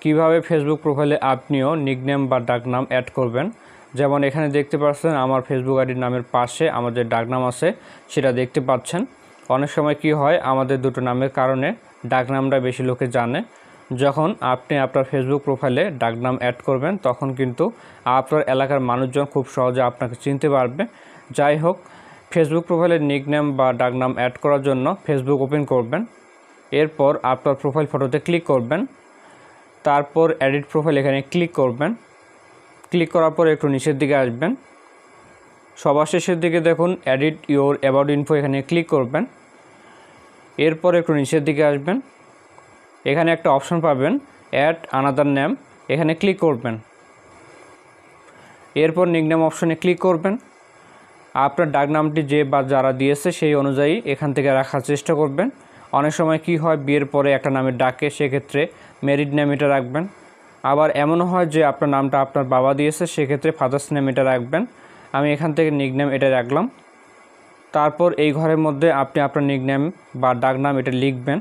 কিভাবে ফেসবুক প্রোফাইলে আপনিও নিকনেম বা ডাকনাম অ্যাড করবেন। যেমন এখানে দেখতে পাচ্ছেন আমার ফেসবুক আইডির নামের পাশে আমার যে ডাকনাম আছে সেটা দেখতে পাচ্ছেন। অনেক সময় কি হয়, আমাদের দুটো নামের কারণে ডাকনামটা বেশি লোকে জানে। যখন আপনি আপনার ফেসবুক প্রোফাইলে ডাকনাম অ্যাড করবেন তখন কিন্তু আপনার এলাকার মানুষজন খুব সহজে আপনাকে চিনতে পারবে। যাই হোক, ফেসবুক প্রোফাইলে নিকনেম বা ডাকনাম অ্যাড করার জন্য ফেসবুক ওপেন করবেন। এরপর আপনার প্রোফাইল ফটোতে ক্লিক করবেন। তারপর এডিট প্রোফাইল এখানে ক্লিক করবেন। ক্লিক করার পর একটু নিচের দিকে আসবেন। সবার শেষের দিকে দেখুন এডিট ইওর অ্যাবাউট ইনফো, এখানে ক্লিক করবেন। এরপর একটু নিচের দিকে আসবেন। এখানে একটা অপশন পাবেন অ্যাড আনাদার নেম, এখানে ক্লিক করবেন। এরপর নিকনেম অপশনে ক্লিক করবেন। আপনার ডাকনামটি যে বা যারা দিয়েছে সেই অনুযায়ী এখান থেকে রাখার চেষ্টা করবেন। অনেক সময় কি হয়, বিয়ের পরে একটা নামের ডাকে, সেক্ষেত্রে ম্যারিড নেম এটা রাখবেন। আবার এমনও হয় যে আপনার নামটা আপনার বাবা দিয়েছে, সেক্ষেত্রে ফাদার্স নেম এটা রাখবেন। আমি এখান থেকে নিকনেম এটা রাখলাম। তারপর এই ঘরের মধ্যে আপনি আপনার নিকনেম বা ডাকনাম এটা লিখবেন।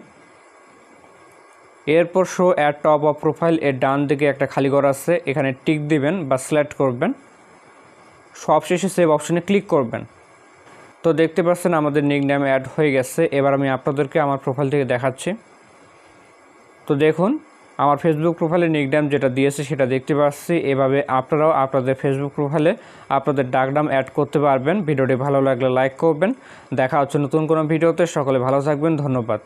এরপর show at top of profile এর ডান দিকে একটা খালি ঘর আছে, এখানে টিক দিবেন বা সিলেক্ট করবেন। সবশেষে সেভ অপশনে ক্লিক করবেন। তো দেখতে পাচ্ছেন আমাদের নিকনেম অ্যাড হয়ে গেছে। এবার আমি আপনাদেরকে আমার প্রোফাইল থেকে দেখাচ্ছি। তো দেখুন আমার ফেসবুক প্রোফাইলে নিকনেম যেটা দিয়েছে সেটা দেখতে পাচ্ছি। এভাবে আপনারাও আপনাদের ফেসবুক প্রোফাইলে আপনাদের ডাকনাম অ্যাড করতে পারবেন। ভিডিওটি ভালো লাগলে লাইক করবেন। দেখা হচ্ছে নতুন কোনো ভিডিওতে। সকলে ভালো থাকবেন। ধন্যবাদ।